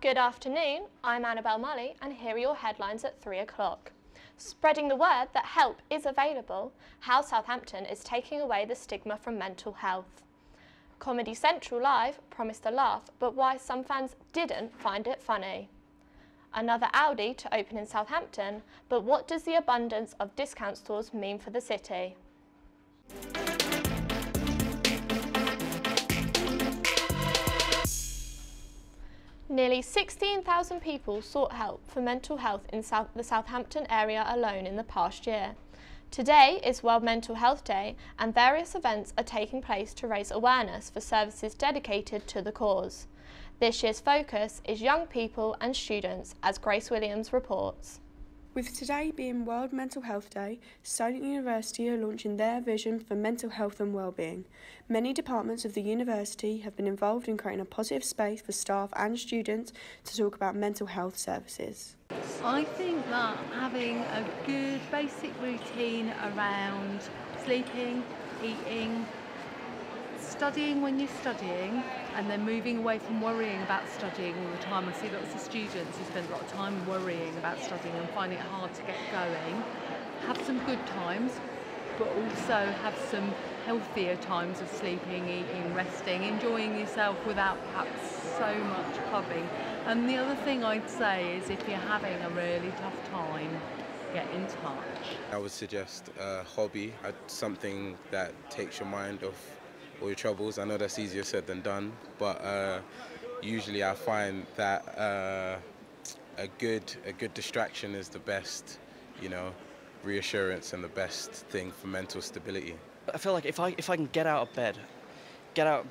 Good afternoon, I'm Annabelle Mully and here are your headlines at 3 o'clock. Spreading the word that help is available, how Southampton is taking away the stigma from mental health. Comedy Central Live promised a laugh, but why some fans didn't find it funny. Another Audi to open in Southampton, but what does the abundance of discount stores mean for the city? Nearly 16,000 people sought help for mental health in the Southampton area alone in the past year. Today is World Mental Health Day and various events are taking place to raise awareness for services dedicated to the cause. This year's focus is young people and students, as Grace Williams reports. With today being World Mental Health Day, Solent University are launching their vision for mental health and wellbeing. Many departments of the university have been involved in creating a positive space for staff and students to talk about mental health services. I think that having a good basic routine around sleeping, eating, studying when you're studying, and then moving away from worrying about studying all the time. I see lots of students who spend a lot of time worrying about studying and finding it hard to get going. Have some good times, but also have some healthier times of sleeping, eating, resting, enjoying yourself without perhaps so much clubbing. And the other thing I'd say is if you're having a really tough time, get in touch. I would suggest a hobby, something that takes your mind off all your troubles. I know that's easier said than done, but usually I find that a good distraction is the best, reassurance and the best thing for mental stability. I feel like if I can get out of bed, go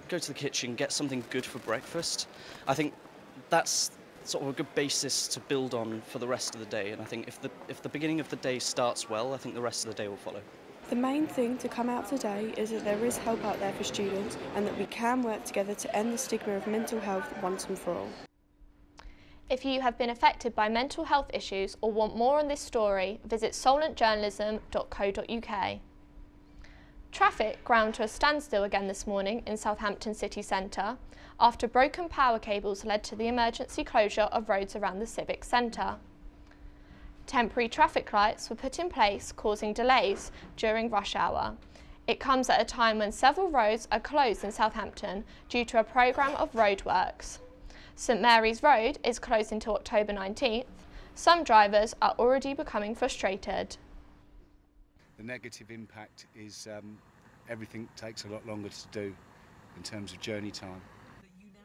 to the kitchen, get something good for breakfast, I think that's sort of a good basis to build on for the rest of the day. And I think if the beginning of the day starts well, I think the rest of the day will follow. The main thing to come out today is that there is help out there for students and that we can work together to end the stigma of mental health once and for all. If you have been affected by mental health issues or want more on this story, visit solentjournalism.co.uk. Traffic ground to a standstill again this morning in Southampton city centre after broken power cables led to the emergency closure of roads around the Civic Centre. Temporary traffic lights were put in place, causing delays during rush hour. It comes at a time when several roads are closed in Southampton due to a programme of roadworks. St Mary's Road is closed until October 19th. Some drivers are already becoming frustrated. The negative impact is everything takes a lot longer to do in terms of journey time.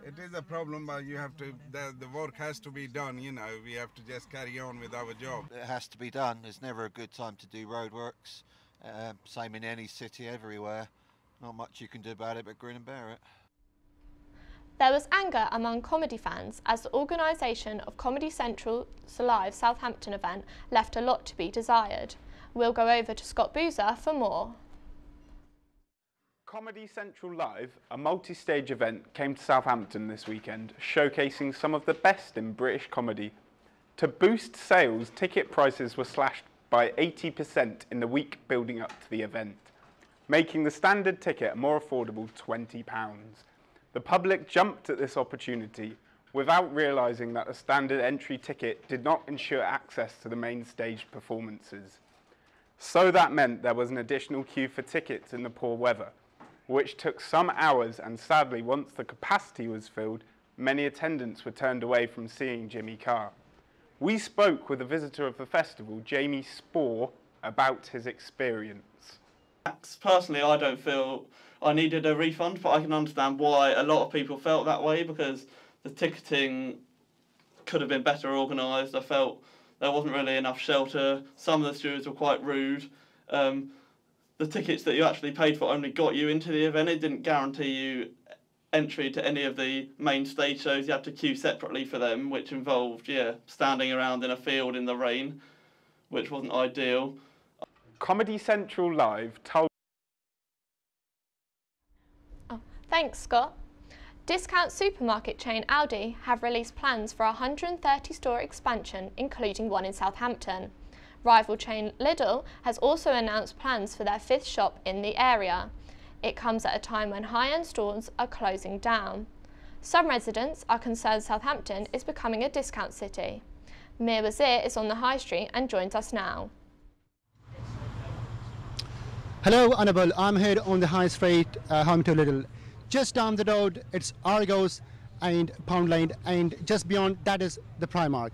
It is a problem, but you have to. The work has to be done. We have to just carry on with our job. It has to be done. There's never a good time to do roadworks. Same in any city, everywhere. Not much you can do about it, but grin and bear it. There was anger among comedy fans as the organisation of Comedy Central's Live Southampton event left a lot to be desired. We'll go over to Scott Boozer for more. Comedy Central Live, a multi-stage event, came to Southampton this weekend, showcasing some of the best in British comedy. To boost sales, ticket prices were slashed by 80% in the week building up to the event, making the standard ticket a more affordable £20. The public jumped at this opportunity without realising that the standard entry ticket did not ensure access to the main stage performances. So that meant there was an additional queue for tickets in the poor weather, which took some hours, and sadly, once the capacity was filled, many attendants were turned away from seeing Jimmy Carr. We spoke with a visitor of the festival, Jamie Spohr, about his experience. Personally, I don't feel I needed a refund, but I can understand why a lot of people felt that way, because the ticketing could have been better organised. I felt there wasn't really enough shelter. Some of the stewards were quite rude. The tickets that you actually paid for only got you into the event. It didn't guarantee you entry to any of the main stage shows. You had to queue separately for them, which involved, standing around in a field in the rain, which wasn't ideal. Comedy Central Live told... Thanks, Scott. Discount supermarket chain Aldi have released plans for a 130-store expansion, including one in Southampton. Rival chain Lidl has also announced plans for their 5th shop in the area. It comes at a time when high-end stores are closing down. Some residents are concerned Southampton is becoming a discount city. Mir Wazir is on the High Street and joins us now. Hello Annabelle, I'm here on the High Street, home to Lidl. Just down the road it's Argos and Pound Lane, and just beyond that is the Primark.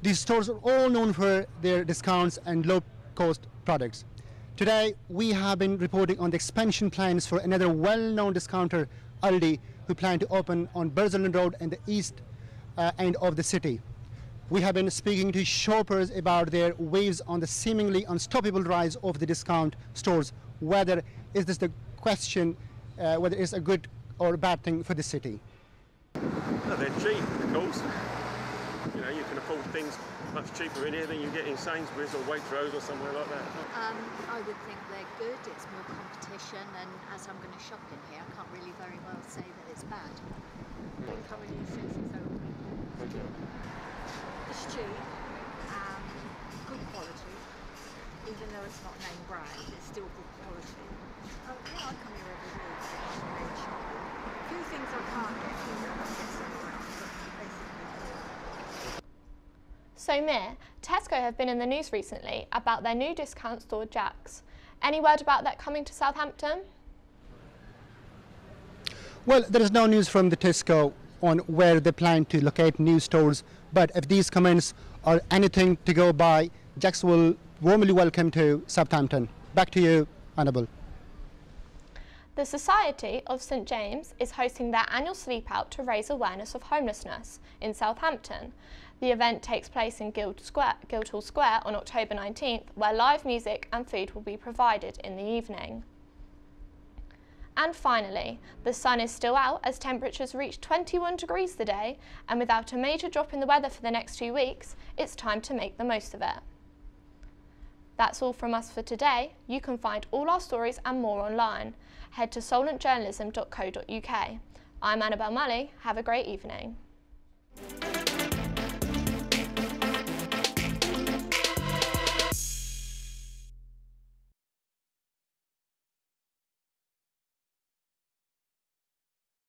These stores are all known for their discounts and low cost products. Today we have been reporting on the expansion plans for another well-known discounter, Aldi, who plan to open on Burslem Road and the east end of the city. We have been speaking to shoppers about their waves on the seemingly unstoppable rise of the discount stores. Whether is this the question, whether it's a good or a bad thing for the city? No, they're cheap, of course. You know, you can afford things much cheaper in here than you get in Sainsbury's or Waitrose or somewhere like that. I would think they're good. It's more competition, and as I'm going to shop in here, I can't really very well say that it's bad. It's cheap, good quality. Even though it's not name brand, it's still good quality. I come here every week. A few things I can't get here, I get somewhere else, but basically. So Mir, Tesco have been in the news recently about their new discount store Jack's. Any word about that coming to Southampton? Well, there is no news from the Tesco on where they plan to locate new stores, but if these comments are anything to go by, Jack's will warmly welcome to Southampton. Back to you, Annabelle. The Society of St James is hosting their annual sleep out to raise awareness of homelessness in Southampton. The event takes place in Guildhall Square on October 19th, where live music and food will be provided in the evening. And finally, the sun is still out as temperatures reach 21 degrees today, and without a major drop in the weather for the next 2 weeks, it's time to make the most of it. That's all from us for today. You can find all our stories and more online. Head to solentjournalism.co.uk. I'm Annabelle Mully. Have a great evening.